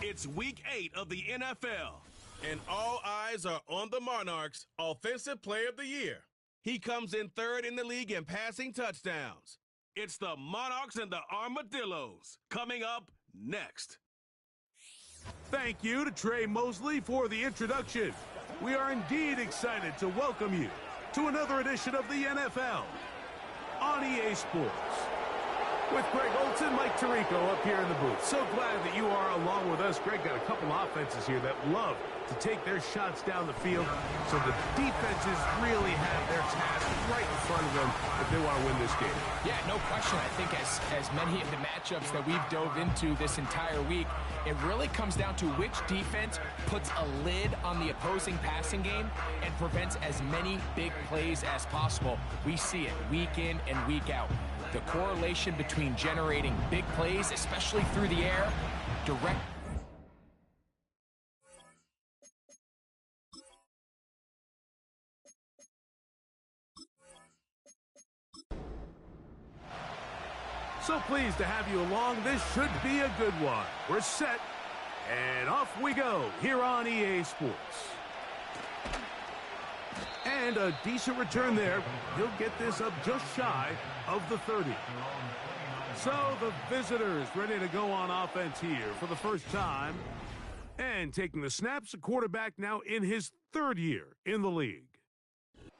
It's week 8 of the NFL, and all eyes are on the Monarchs' Offensive Player of the Year. He comes in third in the league in passing touchdowns. It's the Monarchs and the Armadillos coming up next. Thank you to Trey Mosley for the introduction. We are indeed excited to welcome you to another edition of the NFL on EA Sports. With Greg Olson, Mike Tirico up here in the booth. So glad that you are along with us. Greg got a couple offenses here that love to take their shots down the field, so the defenses really have their task right in front of them if they want to win this game. Yeah, no question. I think as many of the matchups that we've dove into this entire week, it really comes down to which defense puts a lid on the opposing passing game and prevents as many big plays as possible. We see it week in and week out. The correlation between generating big plays, especially through the air, direct. So pleased to have you along. This should be a good one. We're set, and off we go here on EA Sports. And a decent return there. He'll get this up just shy of the 30. So the visitors ready to go on offense here for the first time. And taking the snaps, a quarterback now in his third year in the league.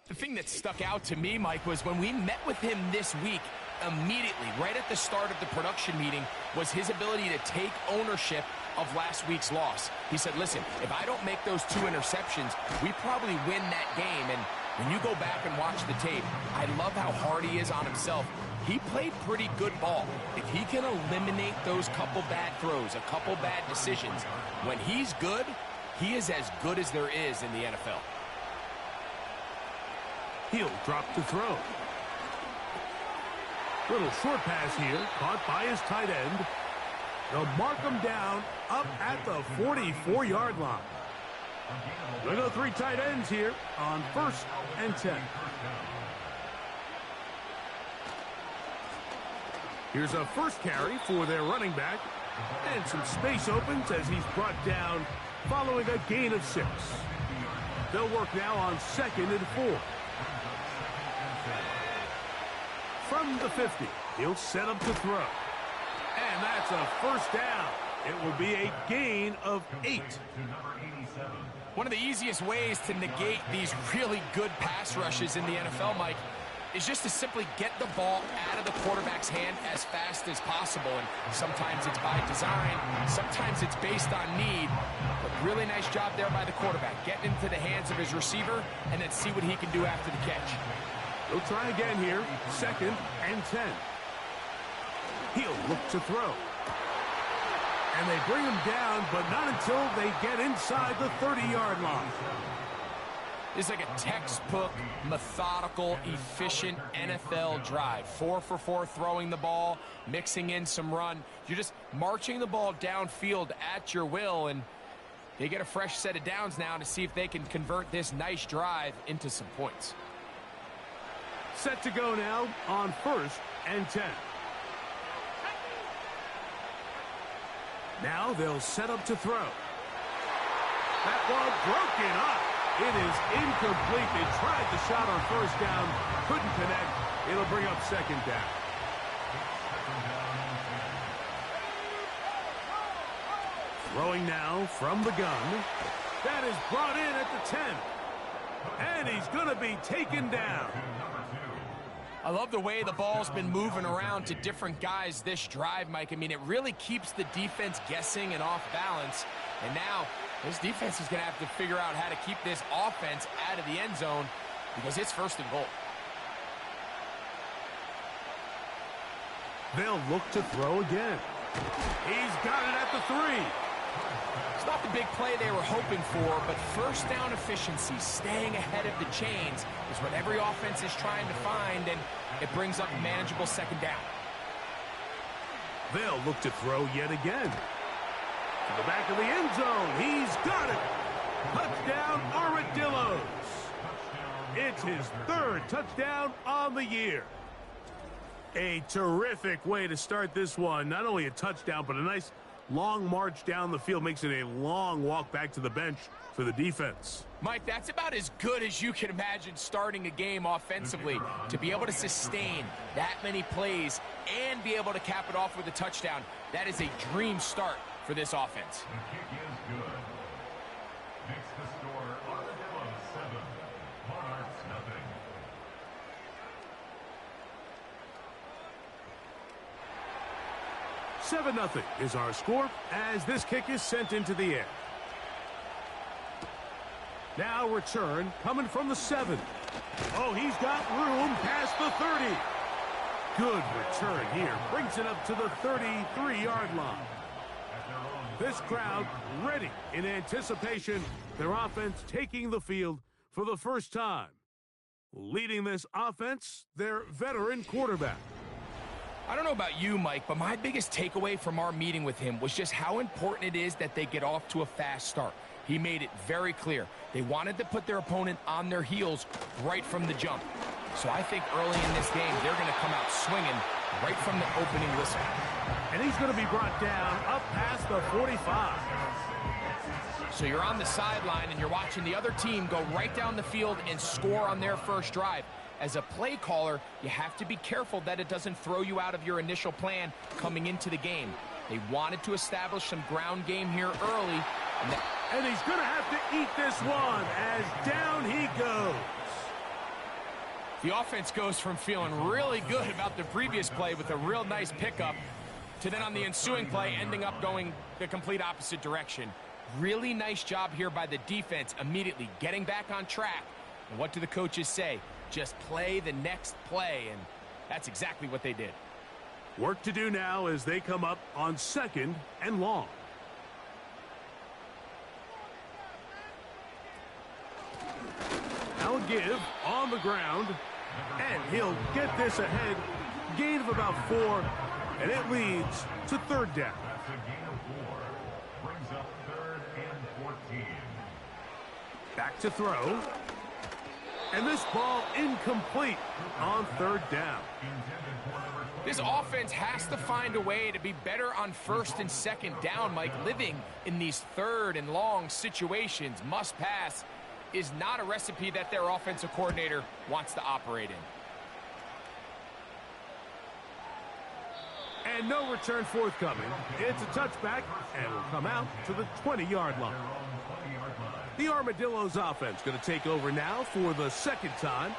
The thing that stuck out to me, Mike, was when we met with him this week, immediately, right at the start of the production meeting, was his ability to take ownership of last week's loss. He said, listen, if I don't make those 2 interceptions, we probably win that game. And when you go back and watch the tape, I love how hard he is on himself. He played pretty good ball. If he can eliminate those couple bad throws, a couple bad decisions, when he's good, he is as good as there is in the NFL. He'll drop to throw. Little short pass here, caught by his tight end. They'll mark him down up at the 44-yard line. We'll go 3 tight ends here on 1st and 10. Here's a first carry for their running back. And some space opens as he's brought down following a gain of 6. They'll work now on 2nd and 4. From the 50, he'll set up to throw. And that's a first down. It will be a gain of 8. One of the easiest ways to negate these really good pass rushes in the NFL, Mike, is just to simply get the ball out of the quarterback's hand as fast as possible. And sometimes it's by design, sometimes it's based on need. But really nice job there by the quarterback, getting into the hands of his receiver and then see what he can do after the catch. They'll try again here, 2nd and 10. He'll look to throw. And they bring him down, but not until they get inside the 30-yard line. It's like a textbook, methodical, efficient NFL drive. 4 for 4 throwing the ball, mixing in some run. You're just marching the ball downfield at your will, and they get a fresh set of downs now to see if they can convert this nice drive into some points. Set to go now on 1st and 10. Now they'll set up to throw. That ball broken up. It is incomplete. They tried the shot on 1st down, couldn't connect. It'll bring up 2nd down. Throwing now from the gun. That is brought in at the 10. And he's going to be taken down. I love the way the ball's been moving around to different guys this drive, Mike. I mean, it really keeps the defense guessing and off balance. And now this defense is going to have to figure out how to keep this offense out of the end zone because it's 1st and goal. They'll look to throw again. He's got it at the 3. It's not the big play they were hoping for, but 1st down efficiency, staying ahead of the chains, is what every offense is trying to find, and it brings up manageable 2nd down. They'll look to throw yet again. To the back of the end zone. He's got it. Touchdown, Armadillos. It's his 3rd touchdown on the year. A terrific way to start this one. Not only a touchdown, but a nice long march down the field makes it a long walk back to the bench for the defense. Mike, that's about as good as you can imagine starting a game offensively. To be able to sustain that many plays and be able to cap it off with a touchdown, that is a dream start for this offense. The kick is good. Makes the score Armadillo 7, Monarchs nothing. Seven-0 is our score as this kick is sent into the air. Now return coming from the 7. Oh, he's got room past the 30. Good return here. Brings it up to the 33-yard line. This crowd ready in anticipation. Their offense taking the field for the first time. Leading this offense, their veteran quarterback. I don't know about you, Mike, but my biggest takeaway from our meeting with him was just how important it is that they get off to a fast start. He made it very clear. They wanted to put their opponent on their heels right from the jump. So I think early in this game, they're going to come out swinging right from the opening whistle. And he's going to be brought down up past the 45. So you're on the sideline and you're watching the other team go right down the field and score on their first drive. As a play caller, you have to be careful that it doesn't throw you out of your initial plan coming into the game. They wanted to establish some ground game here early. And he's going to have to eat this one as down he goes. The offense goes from feeling really good about the previous play with a real nice pickup to then on the ensuing play ending up going the complete opposite direction. Really nice job here by the defense immediately getting back on track. And what do the coaches say? Just play the next play, and that's exactly what they did. Work to do now as they come up on 2nd and long. Now a give on the ground, and he'll get this ahead. Gain of about 4, and it leads to 3rd down. That's a gain of 4. Brings up 3rd and 14. Back to throw. And this ball incomplete on 3rd down. This offense has to find a way to be better on 1st and 2nd down, Mike. Living in these 3rd and long situations, must pass, is not a recipe that their offensive coordinator wants to operate in. And no return forthcoming. It's a touchback, and will come out to the 20-yard line. The Armadillos offense going to take over now for the 2nd time.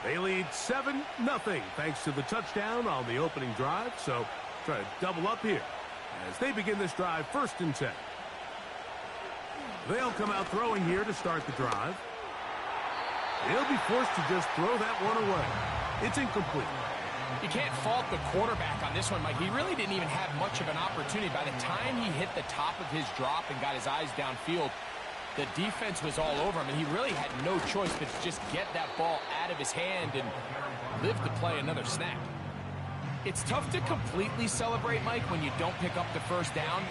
They lead 7-0 thanks to the touchdown on the opening drive. So try to double up here as they begin this drive 1st and 10. They'll come out throwing here to start the drive. He'll be forced to just throw that one away. It's incomplete. You can't fault the quarterback on this one, Mike. He really didn't even have much of an opportunity. By the time he hit the top of his drop and got his eyes downfield, the defense was all over him, and he really had no choice but to just get that ball out of his hand and live to play another snap. It's tough to completely celebrate, Mike, when you don't pick up the 1st down,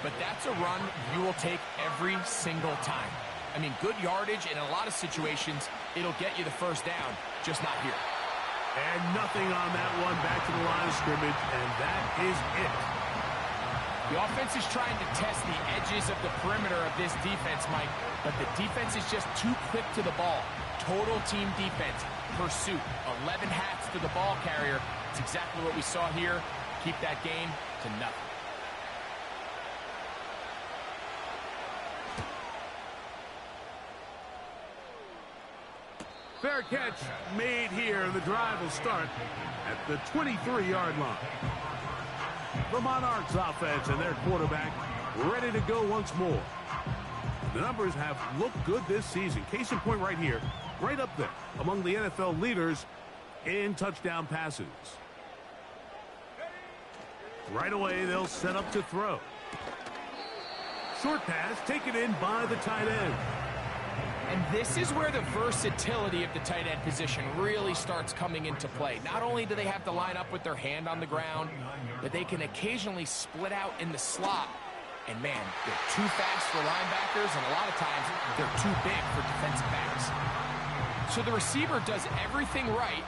but that's a run you will take every single time. I mean, good yardage, and in a lot of situations, it'll get you the 1st down, just not here. And nothing on that one, back to the line of scrimmage, and that is it. The offense is trying to test the edges of the perimeter of this defense, Mike, but the defense is just too quick to the ball. Total team defense, pursuit, 11 hats to the ball carrier. It's exactly what we saw here. Keep that game to nothing. Fair catch made here. The drive will start at the 23-yard line. The Monarchs offense and their quarterback ready to go once more. The numbers have looked good this season. Case in point right here, right up there among the NFL leaders in touchdown passes. Right away, they'll set up to throw. Short pass taken in by the tight end. And this is where the versatility of the tight end position really starts coming into play. Not only do they have to line up with their hand on the ground, but they can occasionally split out in the slot. And man, they're too fast for linebackers, and a lot of times they're too big for defensive backs. So the receiver does everything right,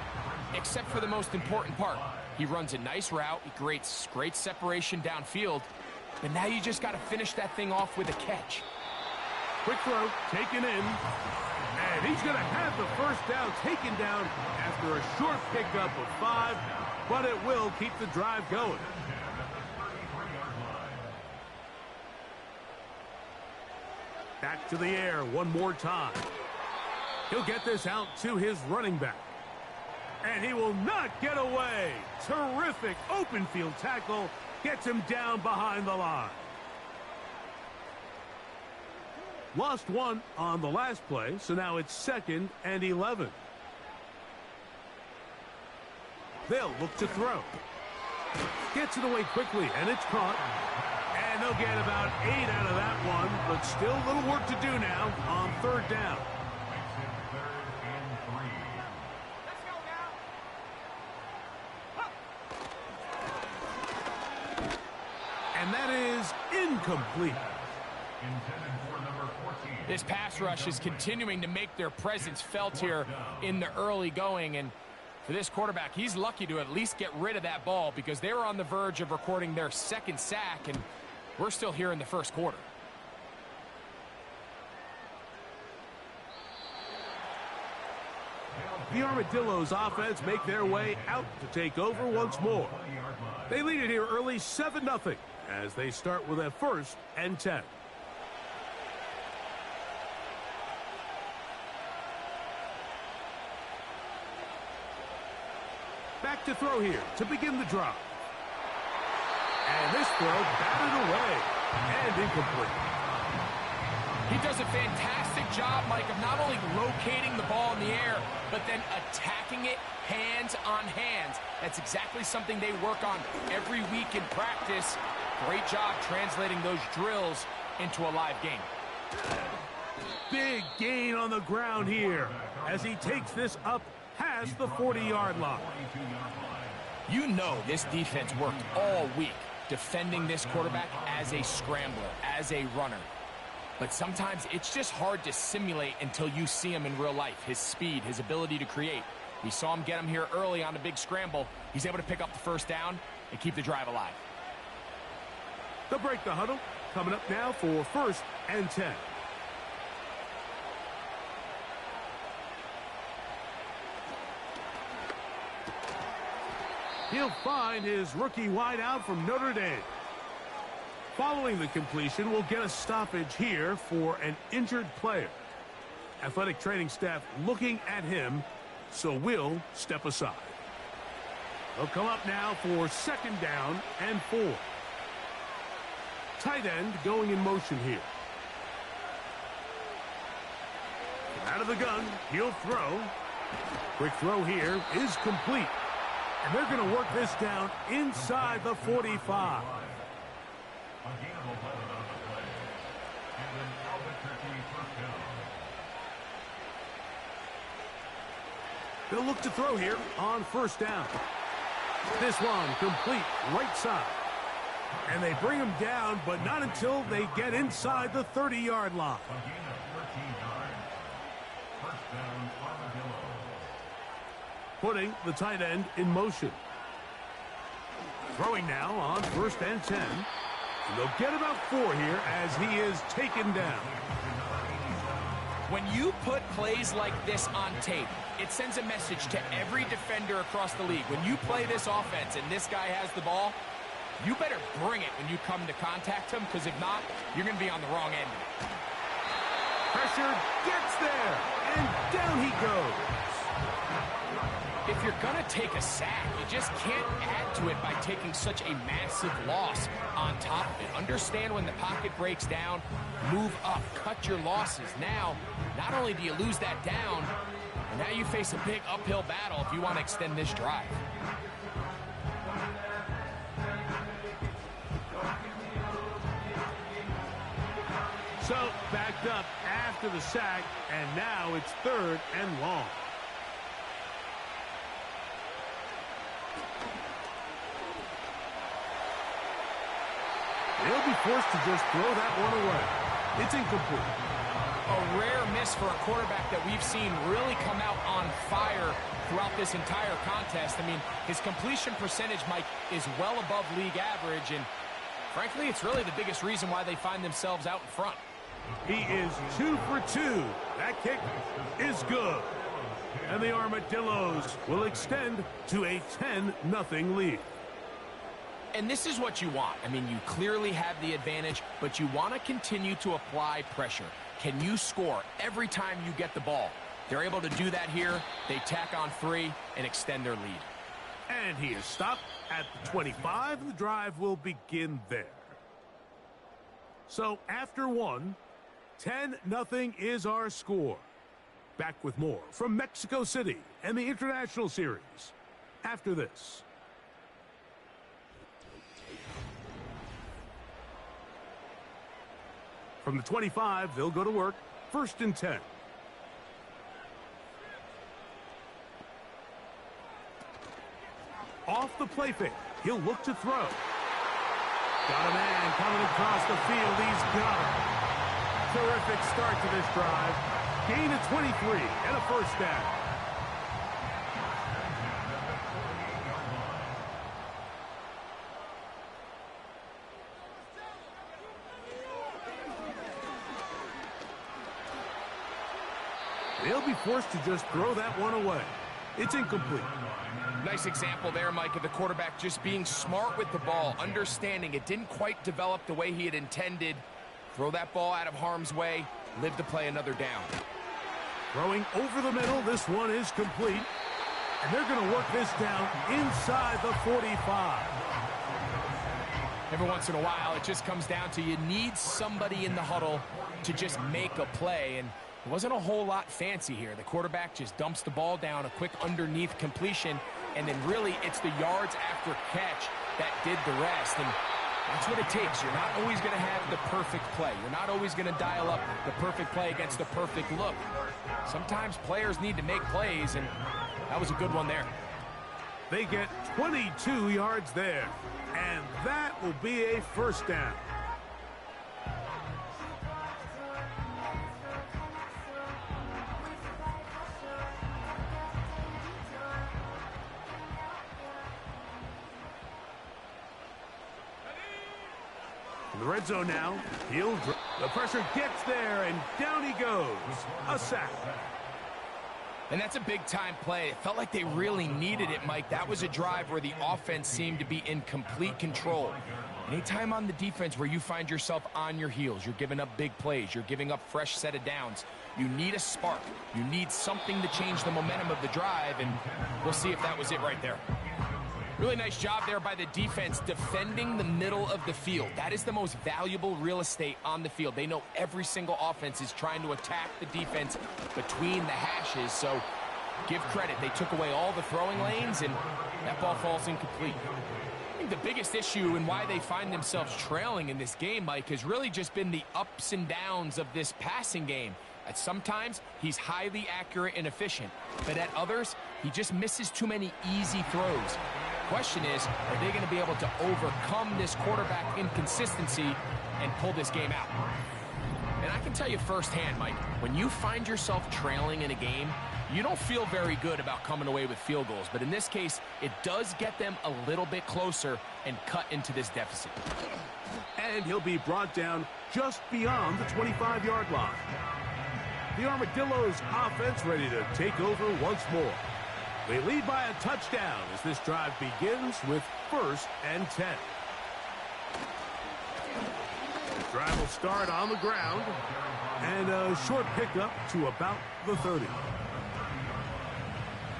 except for the most important part. He runs a nice route, he creates great separation downfield, But now you just got to finish that thing off with a catch. Quick throw, taken in. And he's going to have the first down taken down after a short pickup of 5, but it will keep the drive going. Back to the air one more time. He'll get this out to his running back. And he will not get away. Terrific open field tackle. Gets him down behind the line. Lost one on the last play, so now it's 2nd and 11. They'll look to throw. Gets it away quickly, and it's caught. And they'll get about 8 out of that one, but still a little work to do now on 3rd down. And that is incomplete. This pass rush is continuing to make their presence felt here in the early going. And for this quarterback, he's lucky to at least get rid of that ball because they were on the verge of recording their 2nd sack, and we're still here in the 1st quarter. The Armadillos offense make their way out to take over once more. They lead it here early 7-0 as they start with a 1st and 10. Back to throw here to begin the drive. And this throw batted away and incomplete. He does a fantastic job, Mike, of not only locating the ball in the air, but then attacking it hands on hands. That's exactly something they work on every week in practice. Great job translating those drills into a live game. Big gain on the ground here as he takes this up past the 40-yard line. You know this defense worked all week defending this quarterback as a scrambler, as a runner. But sometimes it's just hard to simulate until you see him in real life. His speed, his ability to create. We saw him get him here early on the big scramble. He's able to pick up the 1st down and keep the drive alive. They'll break the huddle. Coming up now for 1st and 10. He'll find his rookie wideout from Notre Dame. Following the completion, we'll get a stoppage here for an injured player. Athletic training staff looking at him, so we'll step aside. They'll come up now for 2nd down and 4. Tight end going in motion here. Out of the gun, he'll throw. Quick throw here is complete. And they're going to work this down inside the 45. They'll look to throw here on 1st down. This one complete right side. And they bring him down, but not until they get inside the 30-yard line. Putting the tight end in motion. Throwing now on 1st and 10. And they'll get about 4 here as he is taken down. When you put plays like this on tape, it sends a message to every defender across the league. When you play this offense and this guy has the ball, you better bring it when you come to contact him, because if not, you're going to be on the wrong end of it. Pressure gets there, and down he goes. If you're going to take a sack, you just can't add to it by taking such a massive loss on top of it. Understand when the pocket breaks down, move up, cut your losses. Now, not only do you lose that down, but now you face a big uphill battle if you want to extend this drive. So, backed up after the sack, and now it's 3rd and long. They'll be forced to just throw that one away. It's incomplete. A rare miss for a quarterback that we've seen really come out on fire throughout this entire contest. I mean, his completion percentage, Mike, is well above league average, and Frankly, it's really the biggest reason why they find themselves out in front. He is 2 for 2. That kick is good. And the Armadillos will extend to a 10-0 lead. And this is what you want. I mean, you clearly have the advantage, but you want to continue to apply pressure. Can you score every time you get the ball? They're able to do that here. They tack on 3 and extend their lead. And he is stopped at the 25. The drive will begin there. So after 1, 10-0 is our score. Back with more from Mexico City and the International Series after this. From the 25, they'll go to work. 1st and 10. Off the play fake. He'll look to throw. Got a man coming across the field. He's got him. Terrific start to this drive. Gain of 23 and a 1st down. They'll be forced to just throw that one away. It's incomplete. Nice example there, Mike, of the quarterback just being smart with the ball, understanding it didn't quite develop the way he had intended. Throw that ball out of harm's way, live to play another down. Throwing over the middle, this one is complete. And they're going to work this down inside the 45. Every once in a while, it just comes down to you need somebody in the huddle to just make a play, and it wasn't a whole lot fancy here. The quarterback just dumps the ball down, a quick underneath completion, and then really it's the yards after catch that did the rest. And that's what it takes. You're not always going to have the perfect play. You're not always going to dial up the perfect play against the perfect look. Sometimes players need to make plays, and that was a good one there. They get 22 yards there, and that will be a 1st down. In the red zone now, the pressure gets there, and down he goes. A sack. And that's a big-time play. It felt like they really needed it, Mike. That was a drive where the offense seemed to be in complete control. Anytime on the defense where you find yourself on your heels, you're giving up big plays, you're giving up fresh set of downs, you need a spark. You need something to change the momentum of the drive, and we'll see if that was it right there. Really nice job there by the defense defending the middle of the field. That is the most valuable real estate on the field. They know every single offense is trying to attack the defense between the hashes, so give credit. They took away all the throwing lanes, and that ball falls incomplete. I think the biggest issue and why they find themselves trailing in this game, Mike, has really just been the ups and downs of this passing game. At sometimes, he's highly accurate and efficient, but at others, he just misses too many easy throws. Question is, are they going to be able to overcome this quarterback inconsistency and pull this game out? And I can tell you firsthand, Mike, when you find yourself trailing in a game, you don't feel very good about coming away with field goals. But in this case, it does get them a little bit closer and cut into this deficit. And he'll be brought down just beyond the 25-yard line. The Armadillos offense ready to take over once more. They lead by a touchdown as this drive begins with 1st and 10. The drive will start on the ground and a short pickup to about the 30.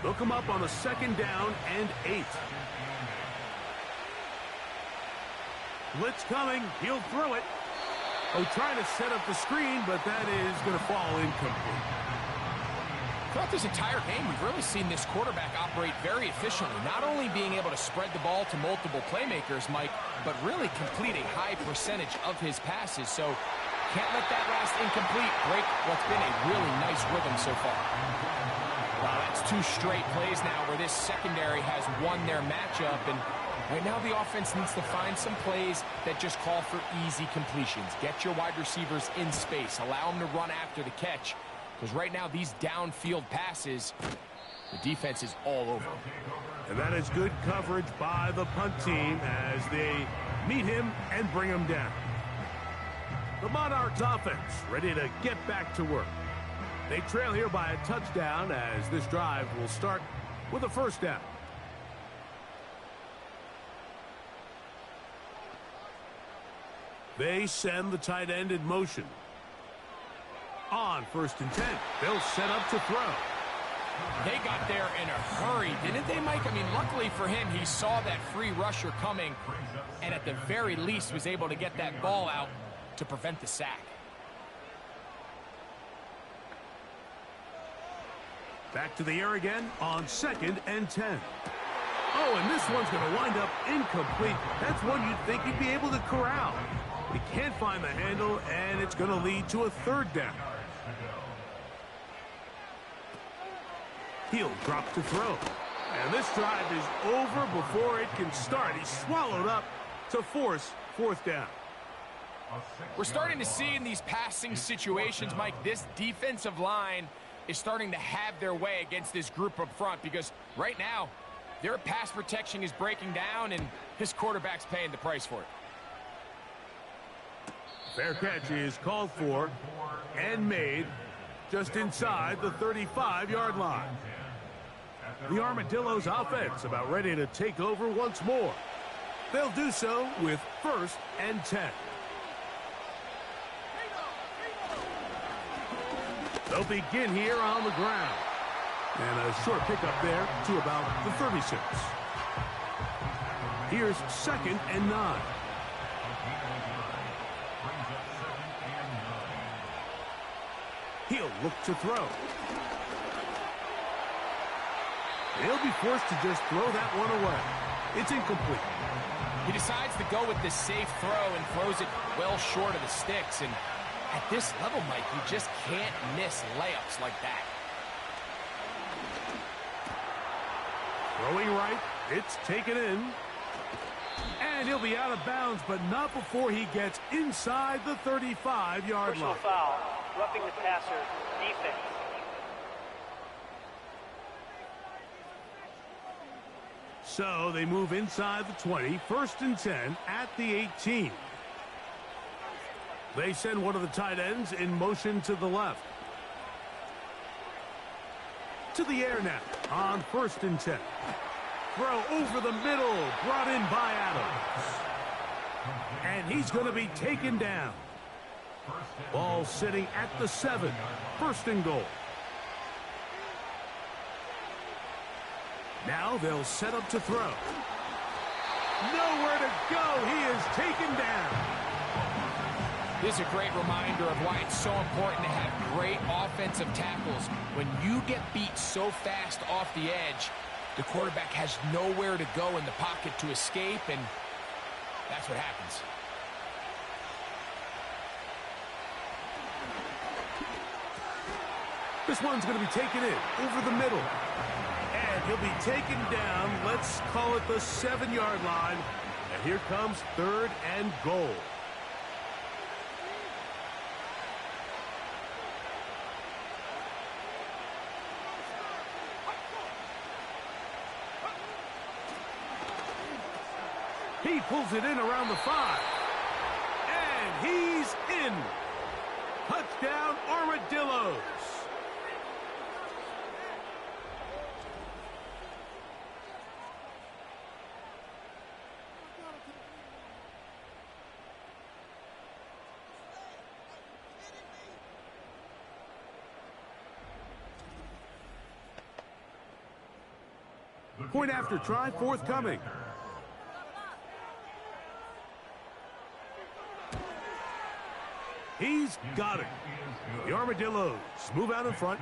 They'll come up on a 2nd down and 8. Blitz coming. He'll throw it. Oh, trying to set up the screen, but that is going to fall incomplete. Throughout this entire game, we've really seen this quarterback operate very efficiently, not only being able to spread the ball to multiple playmakers, Mike, but really complete a high percentage of his passes. So can't let that last incomplete break what's been a really nice rhythm so far. Wow, that's 2 straight plays now where this secondary has won their matchup, and right now the offense needs to find some plays that just call for easy completions. Get your wide receivers in space. Allow them to run after the catch. Because right now, these downfield passes, the defense is all over. And that is good coverage by the punt team as they meet him and bring him down. The Monarchs offense ready to get back to work. They trail here by a touchdown as this drive will start with a first down. They send the tight end in motion. On 1st and 10, they'll set up to throw. They got there in a hurry, didn't they, Mike? I mean, luckily for him, he saw that free rusher coming and at the very least was able to get that ball out to prevent the sack. Back to the air again on 2nd and 10. Oh, and this one's going to wind up incomplete. That's one you'd think he'd be able to corral. He can't find the handle, and it's going to lead to a 3rd down. He'll drop to throw. And this drive is over before it can start. He's swallowed up to force 4th down. We're starting to see in these passing situations, Mike, this defensive line is starting to have their way against this group up front because right now, their pass protection is breaking down and his quarterback's paying the price for it. Fair catch is called for and made just inside the 35-yard line. The Armadillos offense about ready to take over once more. They'll do so with 1st and 10. They'll begin here on the ground. And a short pickup there to about the 36. Here's 2nd and 9. He'll look to throw. He'll be forced to just throw that one away. It's incomplete. He decides to go with this safe throw and throws it well short of the sticks. And at this level, Mike, you just can't miss layups like that. Throwing right, it's taken in. And he'll be out of bounds, but not before he gets inside the 35-yard line. Personal foul, roughing the passer, defense. So they move inside the 20, 1st and 10 at the 18. They send one of the tight ends in motion to the left. To the air now on 1st and 10. Throw over the middle, brought in by Adams. And he's going to be taken down. Ball sitting at the 7, 1st and goal. Now they'll set up to throw. Nowhere to go. He is taken down. This is a great reminder of why it's so important to have great offensive tackles. When you get beat so fast off the edge, the quarterback has nowhere to go in the pocket to escape, and that's what happens. This one's going to be taken in over the middle. And he'll be taken down, let's call it the 7-yard line. And here comes 3rd and goal. He pulls it in around the 5. And he's in. Touchdown, Armadillos. Point after try forthcoming. He's got it. The Armadillos move out in front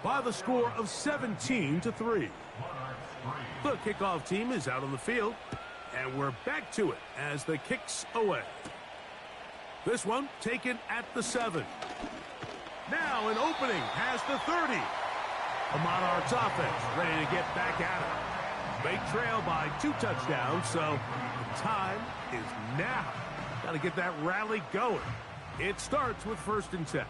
by the score of 17-3. The kickoff team is out on the field, and we're back to it as the kick's away. This one taken at the 7. Now an opening past the 30. The Monarchs offense ready to get back at it. They trail by 2 touchdowns, so the time is now. Got to get that rally going. It starts with 1st and 10.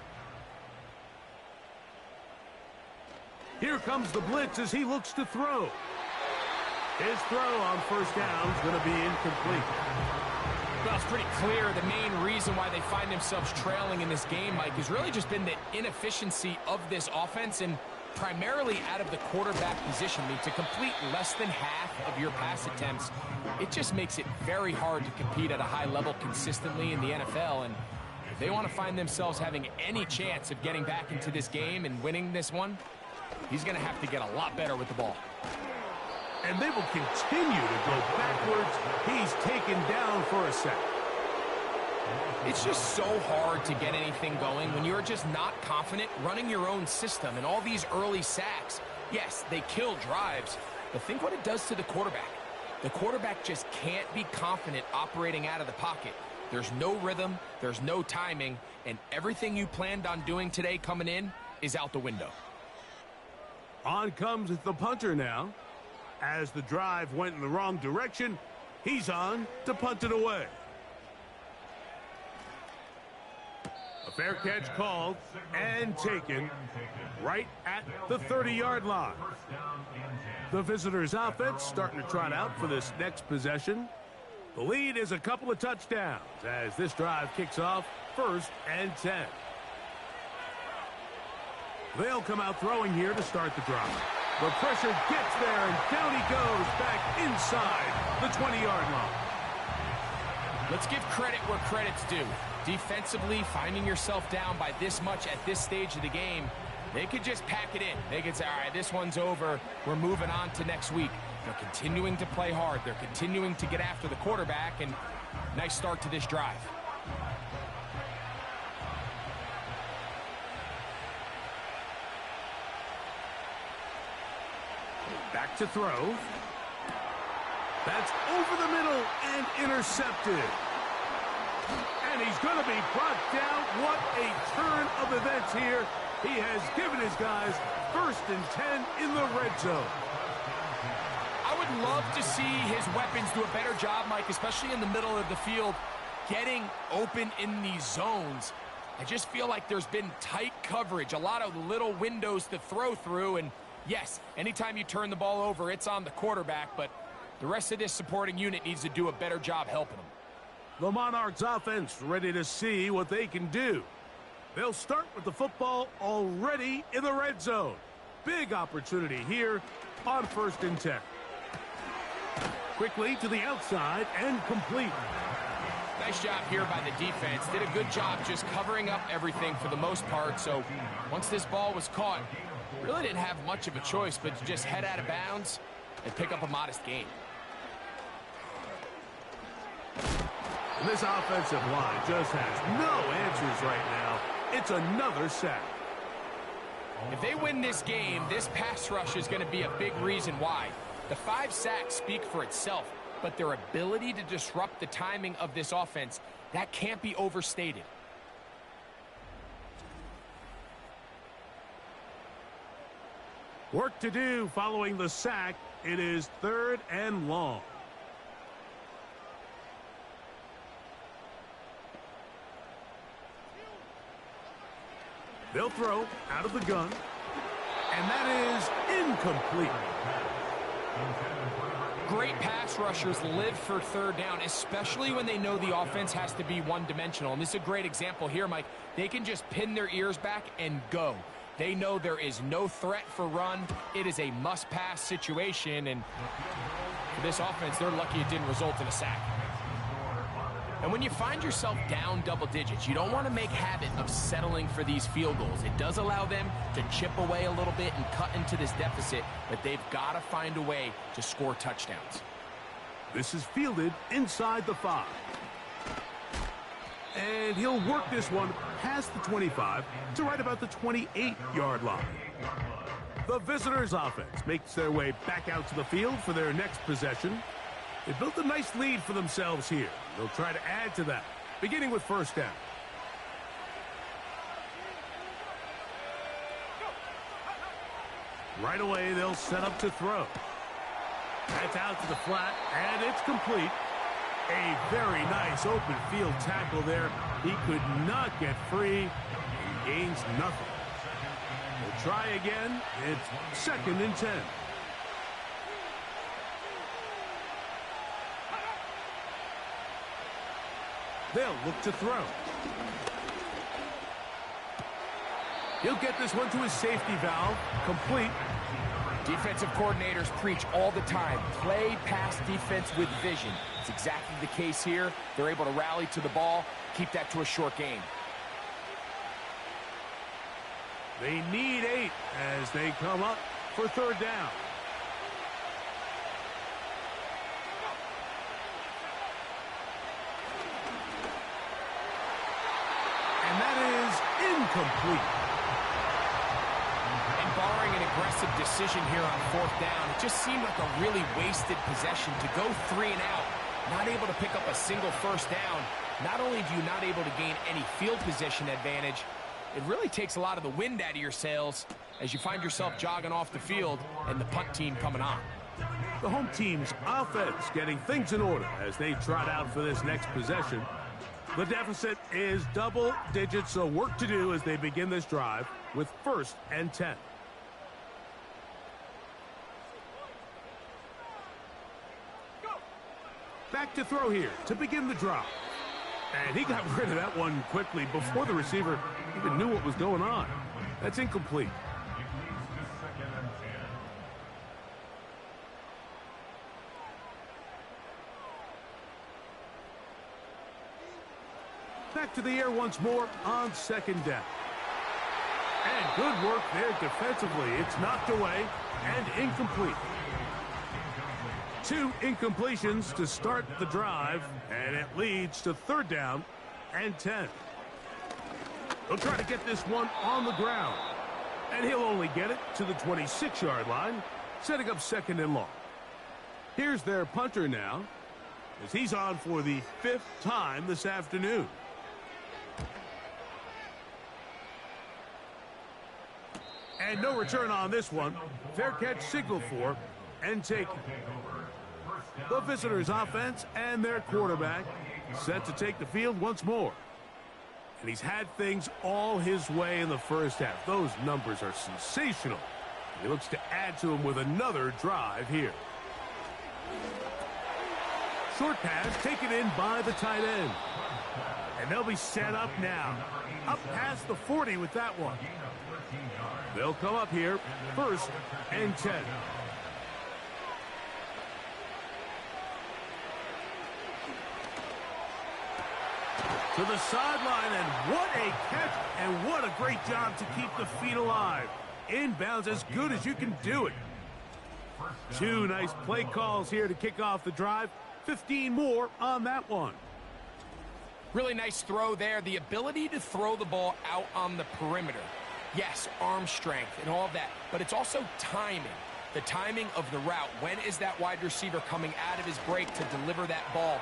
Here comes the blitz as he looks to throw. His throw on 1st down is going to be incomplete. Well, it's pretty clear the main reason why they find themselves trailing in this game, Mike, has really just been the inefficiency of this offense and primarily out of the quarterback position. I mean, to complete less than half of your pass attempts, it just makes it very hard to compete at a high level consistently in the NFL. And if they want to find themselves having any chance of getting back into this game and winning this one, he's going to have to get a lot better with the ball. And they will continue to go backwards. He's taken down for a sack. It's just so hard to get anything going when you're just not confident running your own system. And all these early sacks, yes, they kill drives, but think what it does to the quarterback. The quarterback just can't be confident operating out of the pocket. There's no rhythm, there's no timing, and everything you planned on doing today coming in is out the window. On comes the punter now. As the drive went in the wrong direction, he's on to punt it away. A fair catch called and taken right at the 30-yard line. The visitors' offense starting to trot out for this next possession. The lead is a couple of touchdowns as this drive kicks off 1st and 10. They'll come out throwing here to start the drive. The pressure gets there, and down he goes back inside the 20-yard line. Let's give credit where credit's due. Defensively, finding yourself down by this much at this stage of the game, they could just pack it in. They could say, all right, this one's over. We're moving on to next week. They're continuing to play hard. They're continuing to get after the quarterback, and nice start to this drive. Back to throw. That's over the middle and intercepted. And he's going to be brought down. What a turn of events here. He has given his guys 1st and 10 in the red zone. I would love to see his weapons do a better job, Mike, especially in the middle of the field, getting open in these zones. I just feel like there's been tight coverage, a lot of little windows to throw through, and yes, anytime you turn the ball over, it's on the quarterback, but the rest of this supporting unit needs to do a better job helping them. The Monarchs offense ready to see what they can do. They'll start with the football already in the red zone. Big opportunity here on 1st and 10. Quickly to the outside and complete. Nice job here by the defense. Did a good job just covering up everything for the most part. So once this ball was caught, really didn't have much of a choice but to just head out of bounds and pick up a modest gain. And this offensive line just has no answers right now. It's another sack. If they win this game, this pass rush is going to be a big reason why. The 5 sacks speak for itself, but their ability to disrupt the timing of this offense, that can't be overstated. Work to do following the sack. It is 3rd and long. They'll throw out of the gun. And that is incomplete. Great pass rushers live for 3rd down, especially when they know the offense has to be one-dimensional. And this is a great example here, Mike. They can just pin their ears back and go. They know there is no threat for run. It is a must-pass situation. And for this offense, they're lucky it didn't result in a sack. And when you find yourself down double digits, you don't want to make habit of settling for these field goals. It does allow them to chip away a little bit and cut into this deficit, but they've got to find a way to score touchdowns. This is fielded inside the 5. And he'll work this one past the 25 to right about the 28-yard line. The visitors' offense makes their way back out to the field for their next possession. They built a nice lead for themselves here. They'll try to add to that, beginning with 1st down. Right away, they'll set up to throw. That's out to the flat, and it's complete. A very nice open field tackle there. He could not get free and gains nothing. We'll try again. It's 2nd and 10. They'll look to throw. He'll get this one to his safety valve. Complete. Defensive coordinators preach all the time. Play pass defense with vision. It's exactly the case here. They're able to rally to the ball, keep that to a short game. They need 8 as they come up for third down. And that is incomplete. And barring an aggressive decision here on fourth down, it just seemed like a really wasted possession to go 3 and out. Not able to pick up a single first down. Not only do you not able to gain any field position advantage, it really takes a lot of the wind out of your sails as you find yourself jogging off the field and the punt team coming on. The home team's offense getting things in order as they trot out for this next possession. The deficit is double digits, so work to do as they begin this drive with 1st and 10. Back to throw here to begin the drive. And he got rid of that one quickly before the receiver even knew what was going on. That's incomplete. Back to the air once more on 2nd down. And good work there defensively. It's knocked away and incomplete. 2 incompletions to start the drive, and it leads to 3rd down and 10. He'll try to get this one on the ground, and he'll only get it to the 26-yard line, setting up 2nd and long. Here's their punter now, as he's on for the 5th time this afternoon. And no return on this one. Fair catch signaled for and taken. The visitors' offense and their quarterback set to take the field once more. And he's had things all his way in the first half. Those numbers are sensational. He looks to add to them with another drive here. Short pass taken in by the tight end. And they'll be set up now. Up past the 40 with that one. They'll come up here, 1st and 10. To the sideline, and what a catch, and what a great job to keep the feet alive. Inbounds as good as you can do it. 2 nice play calls here to kick off the drive. 15 more on that one. Really nice throw there. The ability to throw the ball out on the perimeter. Yes, arm strength and all of that, but it's also timing. The timing of the route. When is that wide receiver coming out of his break to deliver that ball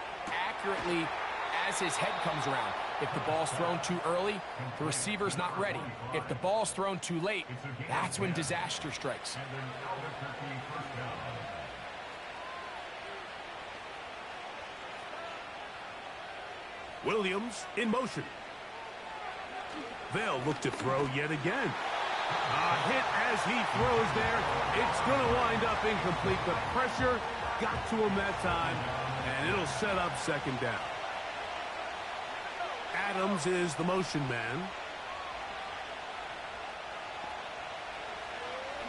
accurately as his head comes around? If the ball's thrown too early, the receiver's not ready. If the ball's thrown too late, that's when disaster strikes. Williams in motion. They'll look to throw yet again. A hit as he throws there. It's going to wind up incomplete. The pressure got to him that time, and it'll set up 2nd down. Adams is the motion man.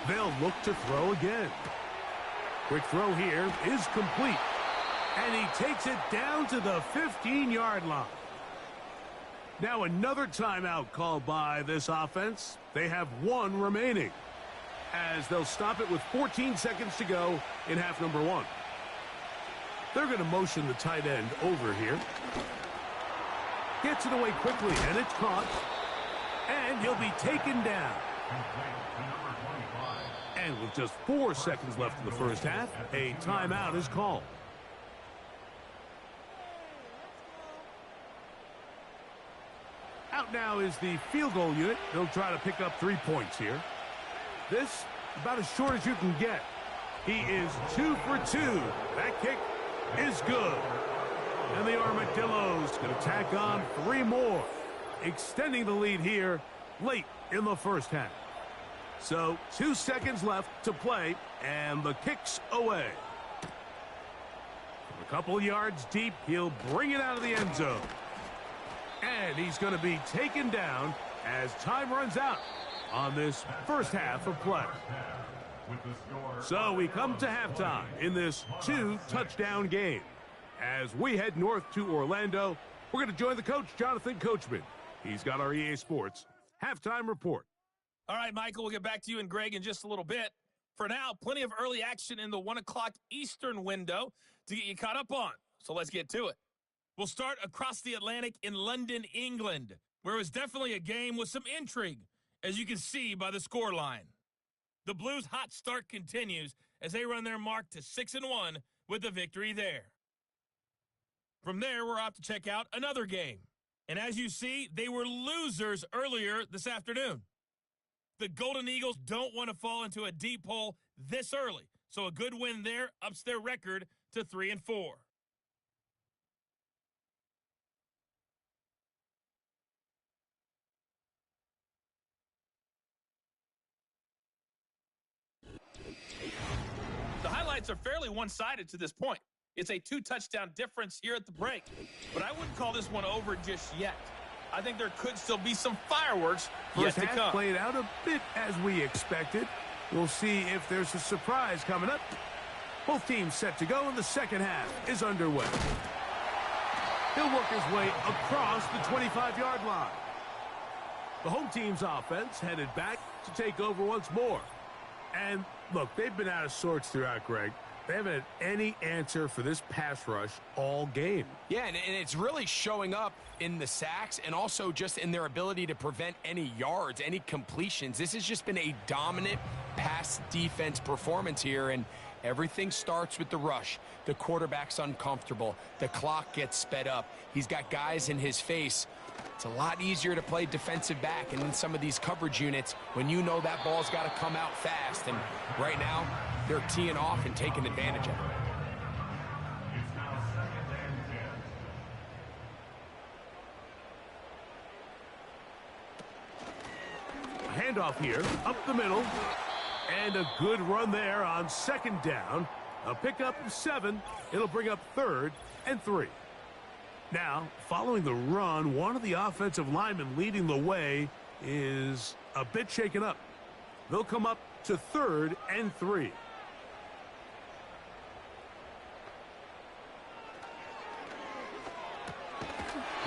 They'll look to throw again. Quick throw here is complete. And he takes it down to the 15-yard line. Now another timeout called by this offense. They have 1 remaining, as they'll stop it with 14 seconds to go in half number 1. They're going to motion the tight end over here. Gets it away quickly, and it's caught. And he'll be taken down. And with just 4 seconds left in the first half, a timeout is called. Out now is the field goal unit. They'll try to pick up 3 points here. This, about as short as you can get. He is 2 for 2. That kick is good. And the Armadillos going to tack on 3 more, extending the lead here late in the first half. So 2 seconds left to play, and the kick's away. From a couple yards deep, he'll bring it out of the end zone. And he's going to be taken down as time runs out on this first half of play. So we come to halftime in this 2-touchdown game. As we head north to Orlando, we're going to join the coach, Jonathan Coachman. He's got our EA Sports halftime report. All right, Michael, we'll get back to you and Greg in just a little bit. For now, plenty of early action in the 1 o'clock Eastern window to get you caught up on. So let's get to it. We'll start across the Atlantic in London, England, where it was definitely a game with some intrigue, as you can see by the scoreline. The Blues' hot start continues as they run their mark to 6-1 with the victory there. From there, we're off to check out another game. And as you see, they were losers earlier this afternoon. The Golden Eagles don't want to fall into a deep hole this early, so a good win there ups their record to 3-4. The highlights are fairly one-sided to this point. It's a 2-touchdown difference here at the break, but I wouldn't call this one over just yet. I think there could still be some fireworks yet to come. First half played out a bit as we expected. We'll see if there's a surprise coming up. Both teams set to go, and the second half is underway. He'll work his way across the 25-yard line. The home team's offense headed back to take over once more. And, look, they've been out of sorts throughout, Greg. They haven't had any answer for this pass rush all game. Yeah, and it's really showing up in the sacks and also just in their ability to prevent any yards, any completions. This has just been a dominant pass defense performance here, and everything starts with the rush. The quarterback's uncomfortable. The clock gets sped up. He's got guys in his face. It's a lot easier to play defensive back and in some of these coverage units when you know that ball's got to come out fast. And right now, they're teeing off and taking advantage of it. It's now 2nd and 10. Handoff here, up the middle. And a good run there on second down. A pickup of 7. It'll bring up 3rd and 3. Now, following the run, one of the offensive linemen leading the way is a bit shaken up. They'll come up to 3rd and 3.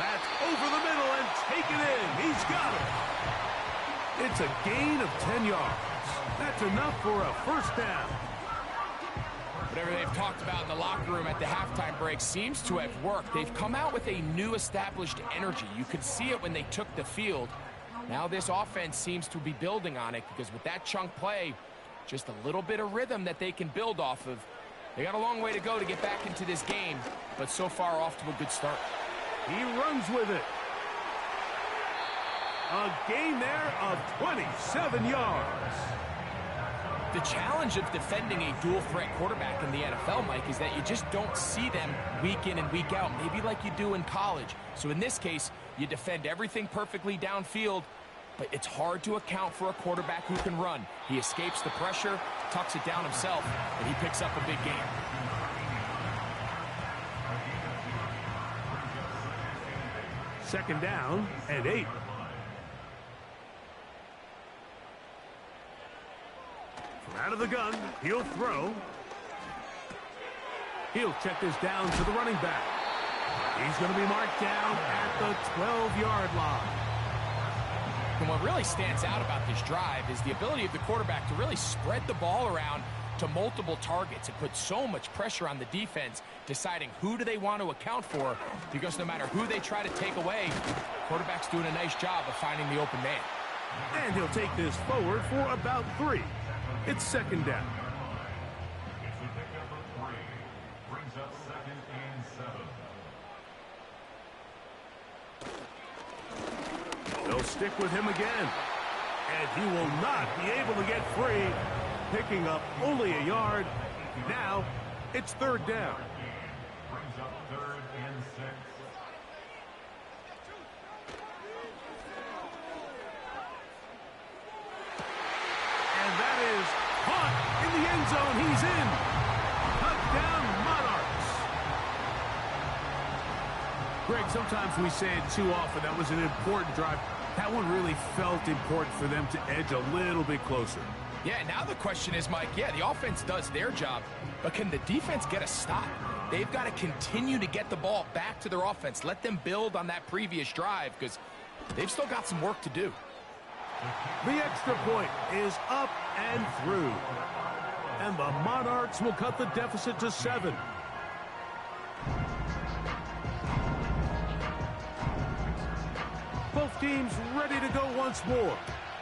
That's over the middle and taken in. He's got it. It's a gain of 10 yards. That's enough for a first down. Whatever they've talked about in the locker room at the halftime break seems to have worked. They've come out with a new established energy. You could see it when they took the field. Now this offense seems to be building on it because with that chunk play, just a little bit of rhythm that they can build off of. They got a long way to go to get back into this game, but so far off to a good start. He runs with it. A gain there of 27 yards. The challenge of defending a dual-threat quarterback in the NFL, Mike, is that you just don't see them week in and week out, maybe like you do in college. So in this case, you defend everything perfectly downfield, but it's hard to account for a quarterback who can run. He escapes the pressure, tucks it down himself, and he picks up a big gain. Second down and 8. Out of the gun, he'll throw. He'll check this down to the running back. He's going to be marked down at the 12-yard line. And what really stands out about this drive is the ability of the quarterback to really spread the ball around to multiple targets. It puts so much pressure on the defense, deciding who do they want to account for, because no matter who they try to take away, quarterback's doing a nice job of finding the open man. And he'll take this forward for about 3. It's second down. It's a pickup of 3. Brings up 2nd and 7. They'll stick with him again. And he will not be able to get free, picking up only a yard. Now, it's 3rd down. Brings up 3rd and 6. And that is caught in the end zone. He's in. Touchdown, Monarchs. Greg, sometimes we say it too often. That was an important drive. That one really felt important for them to edge a little bit closer. Yeah, now the question is, Mike, yeah, the offense does their job, but can the defense get a stop? They've got to continue to get the ball back to their offense. Let them build on that previous drive because they've still got some work to do. The extra point is up and through. And the Monarchs will cut the deficit to 7. Both teams ready to go once more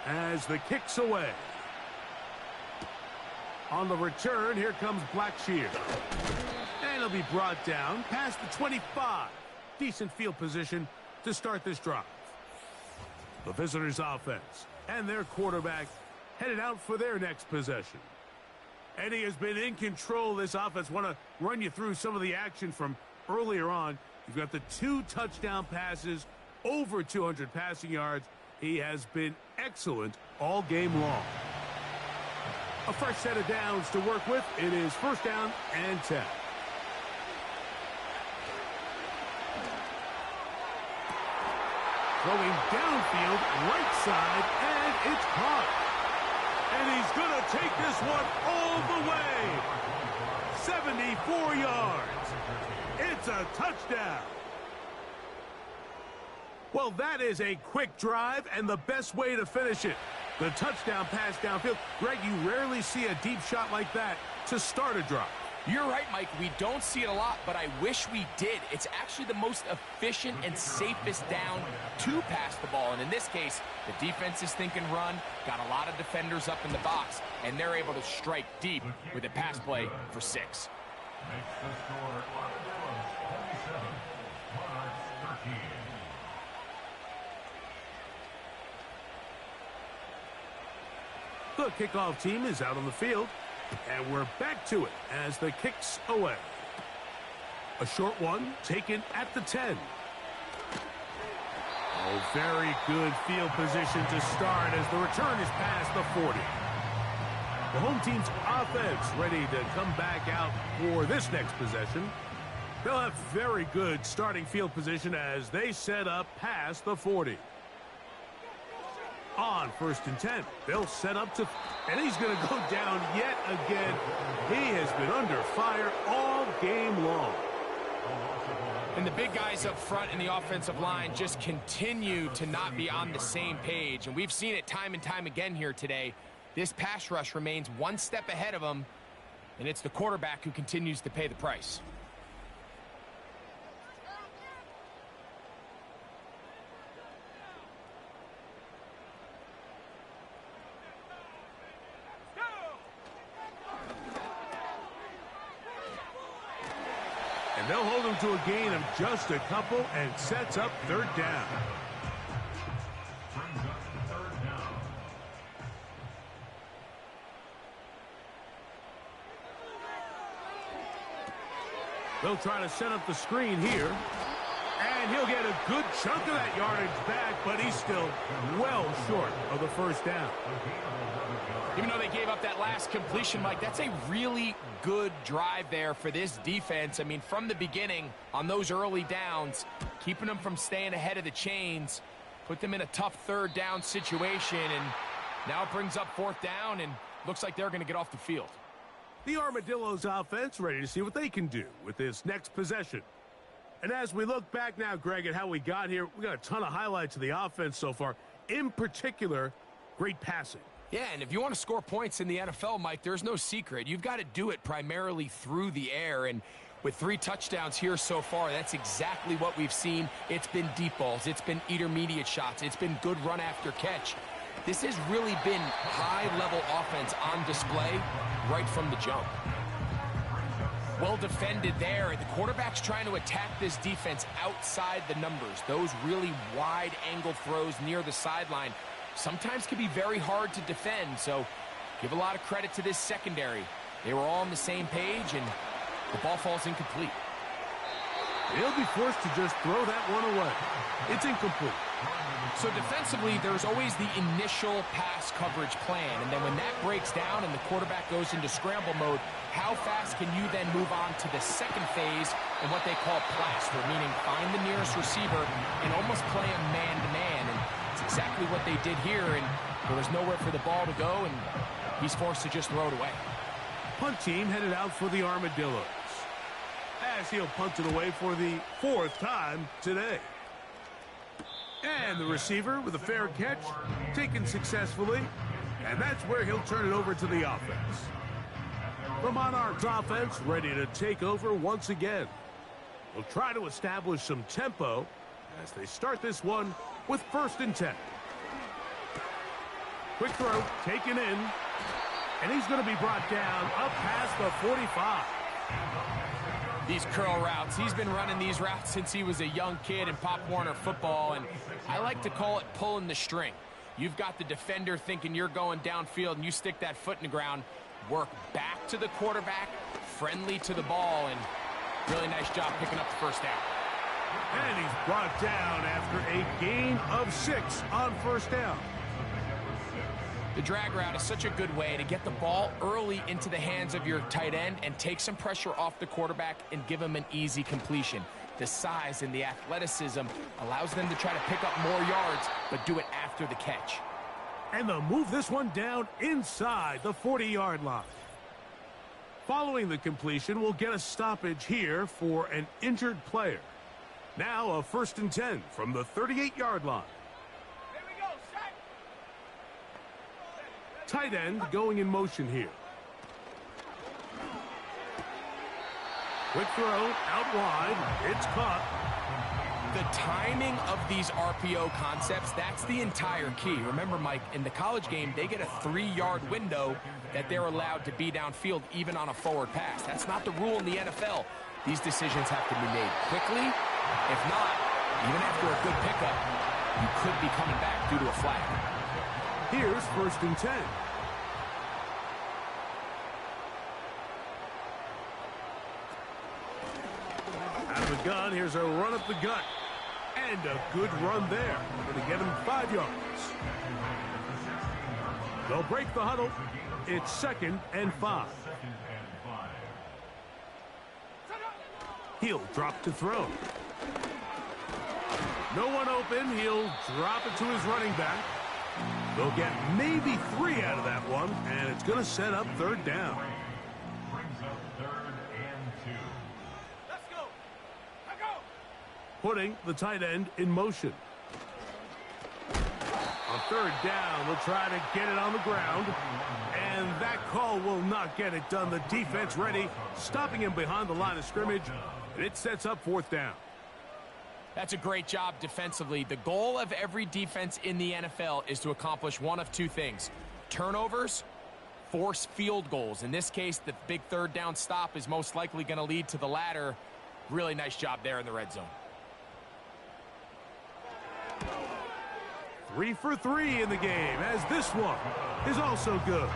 as the kick's away. On the return, here comes Blackshear. And he'll be brought down past the 25. Decent field position to start this drive. The visitors' offense and their quarterback headed out for their next possession. And he has been in control of this offense. Want to run you through some of the action from earlier on. You've got the 2 touchdown passes, over 200 passing yards. He has been excellent all game long. A fresh set of downs to work with. It is first down and 10. Throwing downfield, right side, and it's caught. And he's going to take this one all the way. 74 yards. It's a touchdown. Well, that is a quick drive and the best way to finish it. The touchdown pass downfield. Greg, you rarely see a deep shot like that to start a drive. You're right, Mike. We don't see it a lot, but I wish we did. It's actually the most efficient and safest down to pass the ball. And in this case, the defense is thinking run, got a lot of defenders up in the box, and they're able to strike deep with a pass play for 6. Makes the score Armadillos 27, Monarchs 13. The kickoff team is out on the field, and we're back to it as the kick's away. A short one taken at the 10. Oh, very good field position to start as the return is past the 40. The home team's offense ready to come back out for this next possession. They'll have very good starting field position as they set up past the 40. On first and 10, they'll set up to, and he's going to go down yet again. He has been under fire all game long. And the big guys up front in the offensive line just continue to not be on the same page. And we've seen it time and time again here today. This pass rush remains one step ahead of them, and it's the quarterback who continues to pay the price. And they'll hold him to a gain of just a couple and sets up third down. Brings up the third down. They'll try to set up the screen here. And he'll get a good chunk of that yardage back, but he's still well short of the first down. Even though they gave up that last completion, Mike, that's a really good drive there for this defense. I mean, from the beginning, on those early downs, keeping them from staying ahead of the chains, put them in a tough third down situation, and now it brings up fourth down, and looks like they're going to get off the field. The Armadillos offense ready to see what they can do with this next possession. And as we look back now, Greg, at how we got here, we got a ton of highlights of the offense so far. In particular, great passing. Yeah, and if you want to score points in the NFL, Mike, there's no secret. You've got to do it primarily through the air, and with 3 touchdowns here so far, that's exactly what we've seen. It's been deep balls. It's been intermediate shots. It's been good run after catch. This has really been high-level offense on display right from the jump. Well defended there. The quarterback's trying to attack this defense outside the numbers. Those really wide angle throws near the sideline sometimes can be very hard to defend, so give a lot of credit to this secondary. They were all on the same page, and the ball falls incomplete. He'll be forced to just throw that one away. It's incomplete. So defensively, there's always the initial pass coverage plan, and then when that breaks down and the quarterback goes into scramble mode, how fast can you then move on to the second phase in what they call plaster, meaning find the nearest receiver and almost play him man-to-man, and it's exactly what they did here, and there was nowhere for the ball to go, and he's forced to just throw it away. Punt team headed out for the Armadillos, as he'll punt it away for the 4th time today. And the receiver with a fair catch, taken successfully, and that's where he'll turn it over to the offense. The Monarchs offense ready to take over once again. They'll try to establish some tempo as they start this one with 1st and 10. Quick throw, taken in, and he's going to be brought down up past the 45. These curl routes, he's been running these routes since he was a young kid in Pop Warner football, and I like to call it pulling the string. You've got the defender thinking you're going downfield, and you stick that foot in the ground, work back to the quarterback, friendly to the ball, and really nice job picking up the 1st down. And he's brought down after a gain of 6 on 1st down. The drag route is such a good way to get the ball early into the hands of your tight end and take some pressure off the quarterback and give him an easy completion. The size and the athleticism allows them to try to pick up more yards, but do it after the catch. And they'll move this one down inside the 40-yard line. Following the completion, we'll get a stoppage here for an injured player. Now a 1st and 10 from the 38-yard line. Tight end going in motion here. Quick throw out wide. It's caught. The timing of these RPO concepts, that's the entire key. Remember, Mike, in the college game, they get a 3-yard window that they're allowed to be downfield even on a forward pass. That's not the rule in the NFL. These decisions have to be made quickly. If not, even after a good pickup, you could be coming back due to a flag. Here's 1st and 10. Out of the gun, here's a run up the gut. And a good run there. Going to get him 5 yards. They'll break the huddle. It's 2nd and 5. He'll drop to throw. No one open. He'll drop it to his running back. They'll get maybe 3 out of that one, and it's going to set up 3rd down. Brings up 3rd and 2. Let's go. Let's go. Putting the tight end in motion. On 3rd down, we'll try to get it on the ground. And that call will not get it done. The defense ready, stopping him behind the line of scrimmage. And it sets up 4th down. That's a great job defensively. The goal of every defense in the NFL is to accomplish one of 2 things. Turnovers, force field goals. In this case, the big 3rd down stop is most likely going to lead to the latter. Really nice job there in the red zone. 3 for 3 in the game, as this one is also good.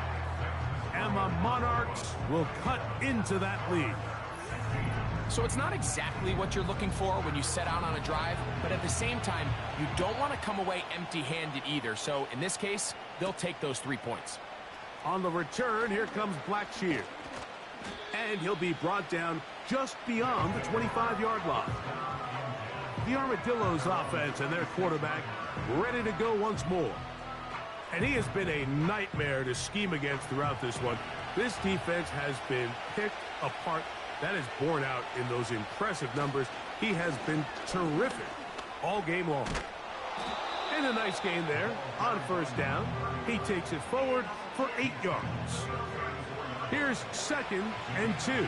And the Monarchs will cut into that lead. So it's not exactly what you're looking for when you set out on a drive, but at the same time, you don't want to come away empty-handed either. So in this case, they'll take those 3 points. On the return, here comes Blackshear. And he'll be brought down just beyond the 25-yard line. The Armadillos offense and their quarterback ready to go once more. And he has been a nightmare to scheme against throughout this one. This defense has been picked apart. That is borne out in those impressive numbers. He has been terrific all game long. And a nice gain there on 1st down. He takes it forward for 8 yards. Here's 2nd and 2.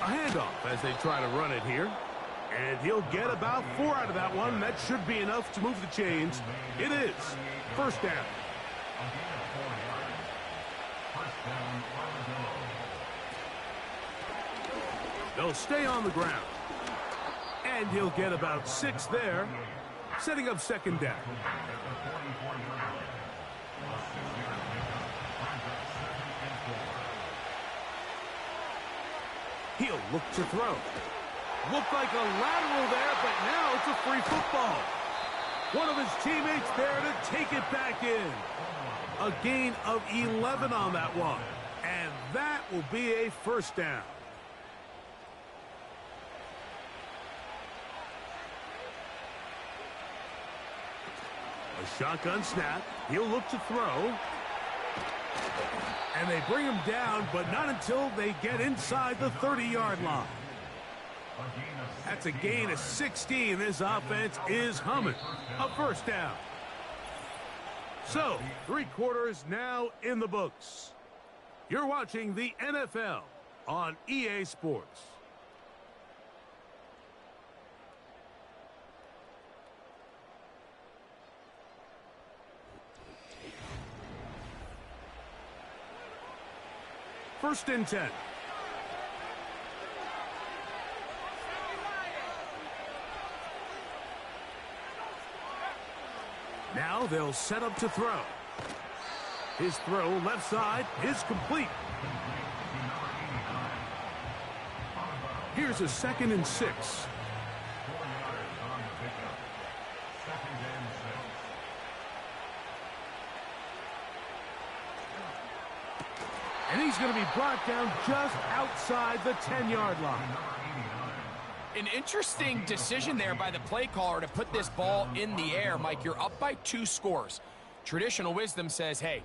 A handoff as they try to run it here. And he'll get about 4 out of that one. That should be enough to move the chains. It is 1st down. They'll stay on the ground. And he'll get about 6 there, setting up 2nd down. He'll look to throw. Looked like a lateral there, but now it's a free football. One of his teammates there to take it back in. A gain of 11 on that one. And that will be a first down. A shotgun snap. He'll look to throw. And they bring him down, but not until they get inside the 30-yard line. That's a gain of 16. This offense is humming. A first down. So, 3 quarters now in the books. You're watching the NFL on EA Sports. First and 10. Now they'll set up to throw. His throw left side is complete. Here's a 2nd and 6. And he's going to be brought down just outside the 10-yard line. An interesting decision there by the play caller to put this ball in the air. Mike, you're up by 2 scores. Traditional wisdom says, hey,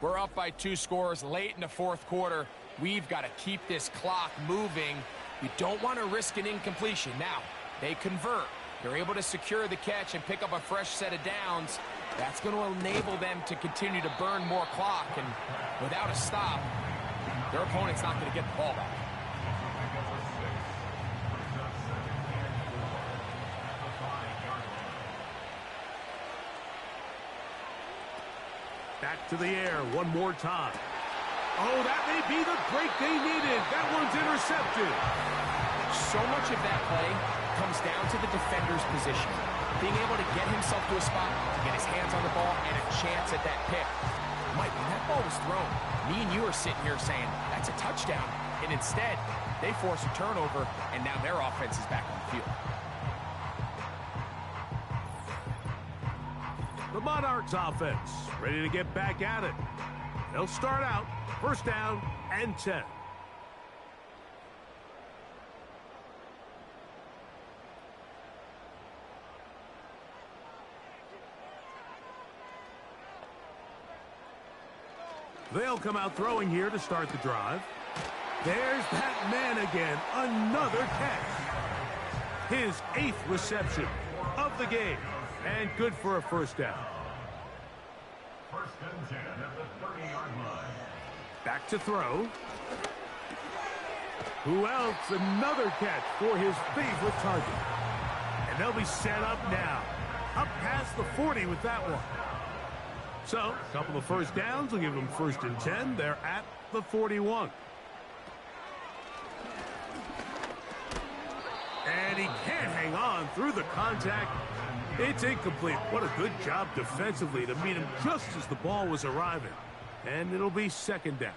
we're up by 2 scores late in the 4th quarter. We've got to keep this clock moving. You don't want to risk an incompletion. Now, they convert. They're able to secure the catch and pick up a fresh set of downs. That's going to enable them to continue to burn more clock. And without a stop, their opponent's not going to get the ball back. Back to the air one more time. Oh, that may be the break they needed. That one's intercepted. So much of that play comes down to the defender's position. Being able to get himself to a spot, to get his hands on the ball, and a chance at that pick. Mike, when that ball was thrown, me and you are sitting here saying, that's a touchdown. And instead, they force a turnover, and now their offense is back on the field. The Monarchs offense ready to get back at it. They'll start out first down and 10. They'll come out throwing here to start the drive. There's that man again. Another catch. His 8th reception of the game. And good for a first down. First and 10 at the 30-yard line. Back to throw. Who else? Another catch for his favorite target. And they'll be set up now. Up past the 40 with that one. So, a couple of first downs will give them first and 10. They're at the 41. And he can't hang on through the contact. It's incomplete. What a good job defensively to meet him just as the ball was arriving. And it'll be second down.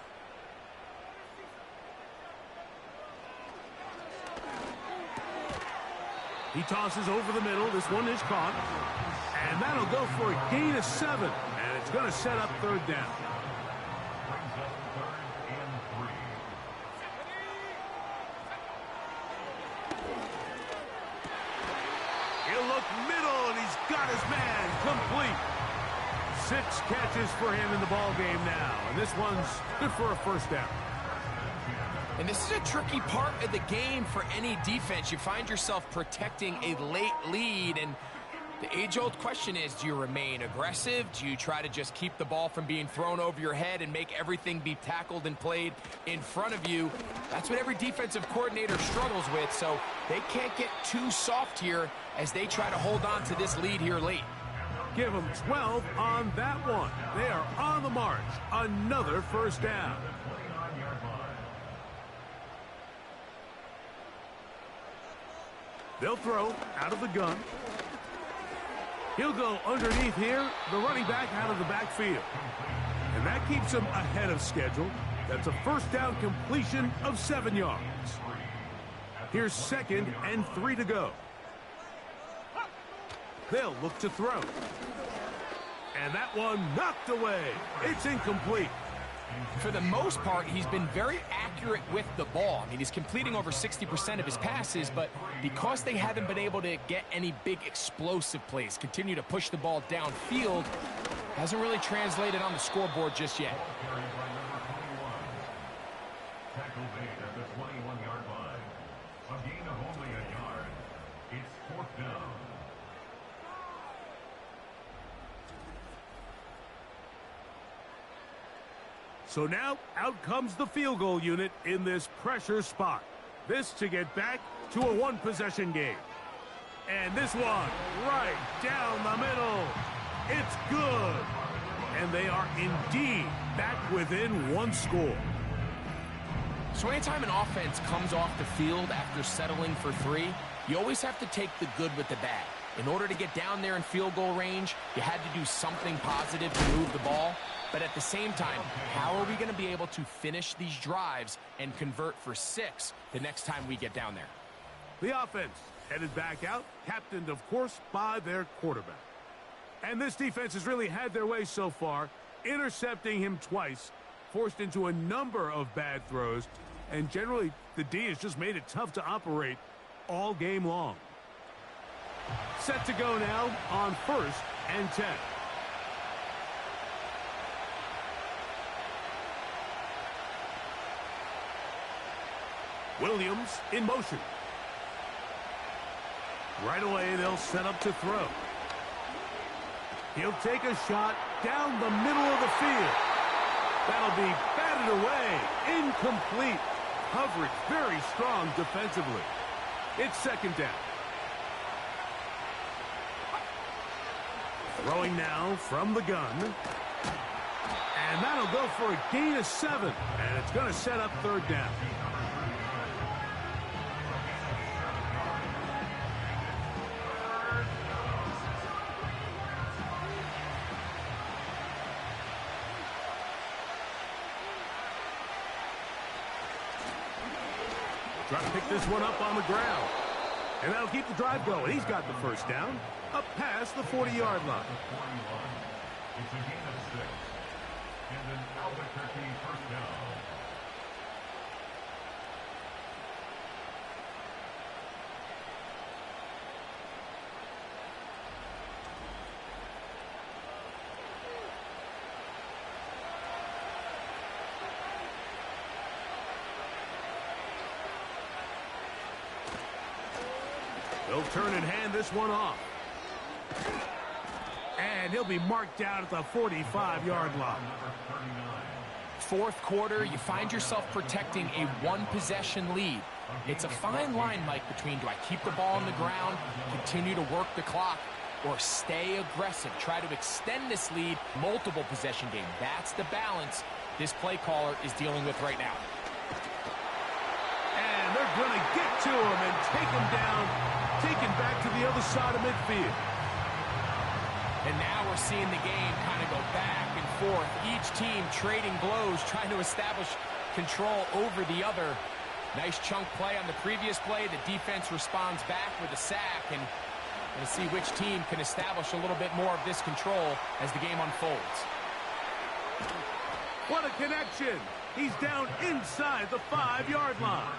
He tosses over the middle. This one is caught. And that'll go for a gain of 7. And it's going to set up third down. Brings up 3rd and 3. He'll look middle, and he's got his man complete. 6 catches for him in the ball game now. And this one's good for a first down. And this is a tricky part of the game for any defense. You find yourself protecting a late lead, and the age-old question is, do you remain aggressive? Do you try to just keep the ball from being thrown over your head and make everything be tackled and played in front of you? That's what every defensive coordinator struggles with, so they can't get too soft here as they try to hold on to this lead here late. Give them 12 on that one. They are on the march. Another first down. They'll throw out of the gun. He'll go underneath here. The running back out of the backfield. And that keeps him ahead of schedule. That's a first down completion of 7 yards. Here's 2nd and 3 to go. They'll look to throw. And that one knocked away. It's incomplete. For the most part, he's been very accurate with the ball. I mean, he's completing over 60% of his passes, but because they haven't been able to get any big explosive plays, continue to push the ball downfield, hasn't really translated on the scoreboard just yet. Tackle made at the 21-yard line. A gain of only a yard. It's 4th down. So now, out comes the field goal unit in this pressure spot. This to get back to a one-possession game. And this one, right down the middle. It's good. And they are indeed back within one score. So anytime an offense comes off the field after settling for 3, you always have to take the good with the bad. In order to get down there in field goal range, you had to do something positive to move the ball. But at the same time, how are we going to be able to finish these drives and convert for 6 the next time we get down there? The offense headed back out, captained, of course, by their quarterback. And this defense has really had their way so far, intercepting him twice, forced into a number of bad throws, and generally the D has just made it tough to operate all game long. Set to go now on 1st and 10. Williams in motion. Right away, they'll set up to throw. He'll take a shot down the middle of the field. That'll be batted away. Incomplete. Coverage very strong defensively. It's 2nd down. Throwing now from the gun. And that'll go for a gain of 7. And it's going to set up 3rd down. Trying to pick this one up on the ground. And that'll keep the drive going. He's got the 1st down. Up past the 40-yard line. It's a gain of 6. And an Albuquerque 1st down. They'll turn and hand this one off. And he'll be marked down at the 45-yard line. 4th quarter, you find yourself protecting a one-possession lead. It's a fine line, Mike, between do I keep the ball on the ground, continue to work the clock, or stay aggressive, try to extend this lead, multiple possession game. That's the balance this play caller is dealing with right now. And they're going to get to him and take him down, take him back to the other side of midfield. And now we're seeing the game kind of go back and forth. Each team trading blows, trying to establish control over the other. Nice chunk play on the previous play. The defense responds back with a sack, and we'll see which team can establish a little bit more of this control as the game unfolds. What a connection. He's down inside the 5-yard line.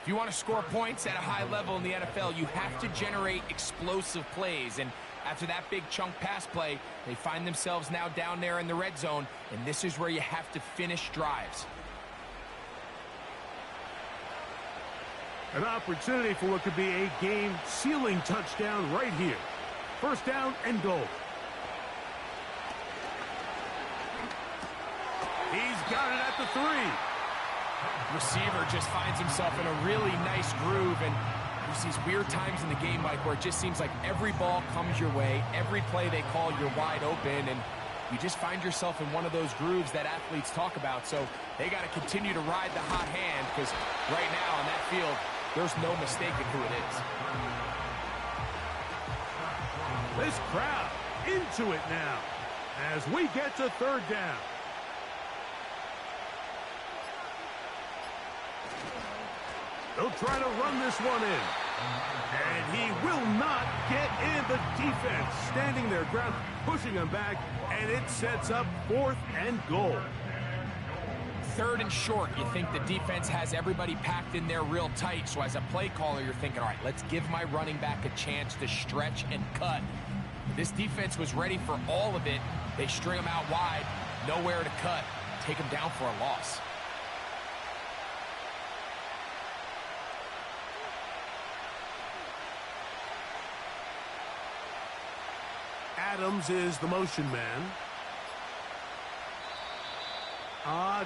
If you want to score points at a high level in the NFL, you have to generate explosive plays. And after that big chunk pass play, they find themselves now down there in the red zone, and this is where you have to finish drives. An opportunity for what could be a game-sealing touchdown right here. 1st down and goal. He's got it at the 3. Receiver just finds himself in a really nice groove, and there's these weird times in the game, Mike, where it just seems like every ball comes your way, every play they call, you're wide open, and you just find yourself in one of those grooves that athletes talk about. So they got to continue to ride the hot hand, because right now on that field, there's no mistaking who it is. This crowd into it now as we get to 3rd down. They'll try to run this one in. And he will not get in. The defense standing their ground, pushing him back, and it sets up 4th and goal. 3rd and short, you think the defense has everybody packed in there real tight. So as a play caller, you're thinking, all right, let's give my running back a chance to stretch and cut. This defense was ready for all of it. They string him out wide, nowhere to cut, take him down for a loss. Adams is the motion man.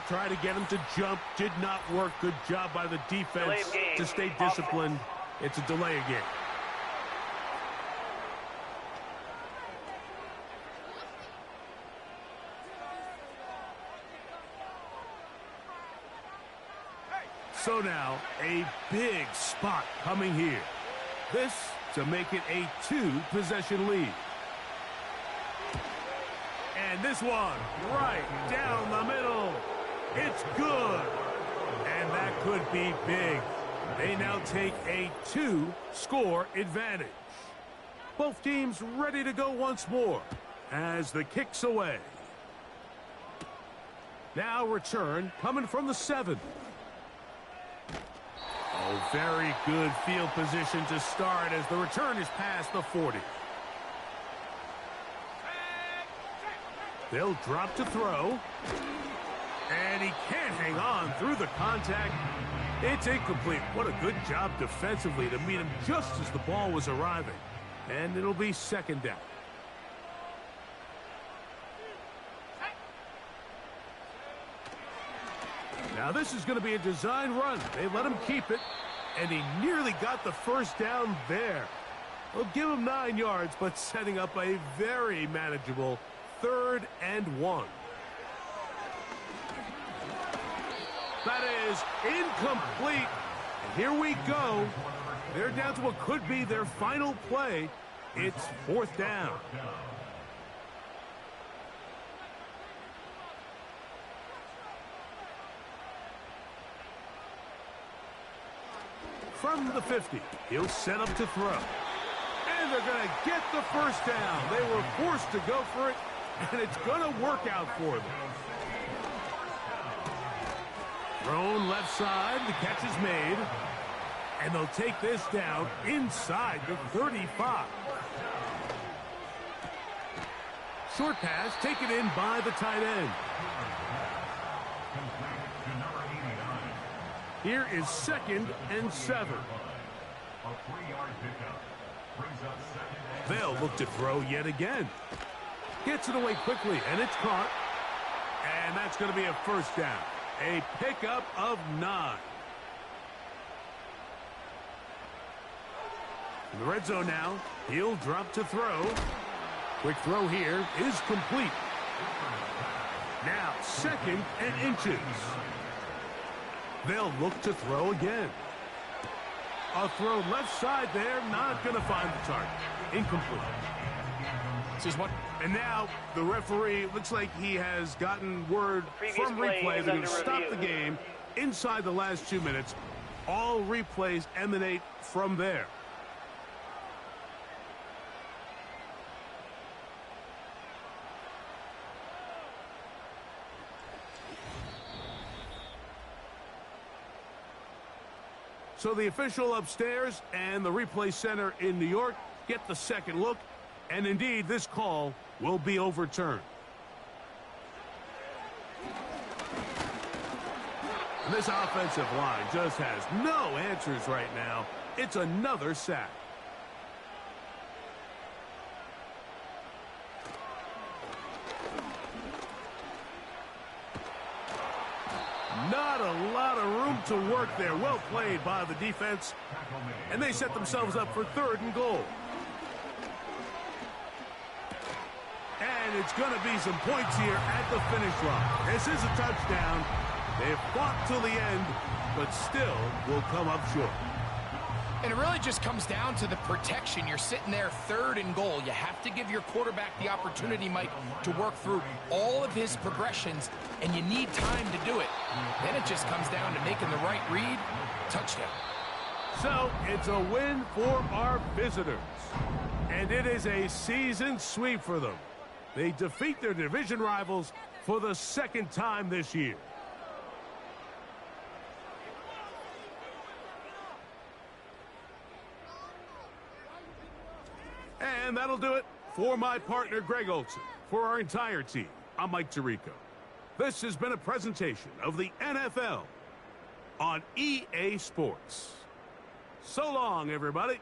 Try to get him to jump. Did not work. Good job by the defense to stay disciplined. It's a delay again. So now, a big spot coming here. This to make it a 2-possession lead. And this one, right down the middle. It's good. And that could be big. They now take a 2-score advantage. Both teams ready to go once more as the kick's away. Now return coming from the 7. Oh, very good field position to start as the return is past the 40. They'll drop to throw. And he can't hang on through the contact. It's incomplete. What a good job defensively to meet him just as the ball was arriving. And it'll be 2nd down. Now this is going to be a design run. They let him keep it. And he nearly got the 1st down there. We'll give him 9 yards, but setting up a very manageable 3rd and 1. That is incomplete. And here we go. They're down to what could be their final play. It's 4th down. From the 50, he'll set up to throw. And they're going to get the 1st down. They were forced to go for it, and it's going to work out for them. Thrown left side, the catch is made. And they'll take this down inside the 35. Short pass taken in by the tight end. Here is 2nd and 7. They'll look to throw yet again. Gets it away quickly, and it's caught. And that's going to be a 1st down. A pickup of 9. In the red zone now, he'll drop to throw. Quick throw here is complete. Now 2nd and inches. They'll look to throw again. A throw left side there, not going to find the target. Incomplete. And now the referee looks like he has gotten word from replay that he'll stop the game inside the last 2 minutes. All replays emanate from there. So the official upstairs and the replay center in New York get the second look, and indeed this call will be overturned. And this offensive line just has no answers right now. It's another sack. Not a lot of room to work there. Well played by the defense. And they set themselves up for 3rd and goal. And it's going to be some points here at the finish line. This is a touchdown. They've fought till the end, but still will come up short. And it really just comes down to the protection. You're sitting there 3rd and goal. You have to give your quarterback the opportunity, Mike, to work through all of his progressions, and you need time to do it. Then it just comes down to making the right read. Touchdown. So, it's a win for our visitors. And it is a season sweep for them. They defeat their division rivals for the second time this year. And that'll do it for my partner, Greg Olson. For our entire team, I'm Mike Tirico. This has been a presentation of the NFL on EA Sports. So long, everybody.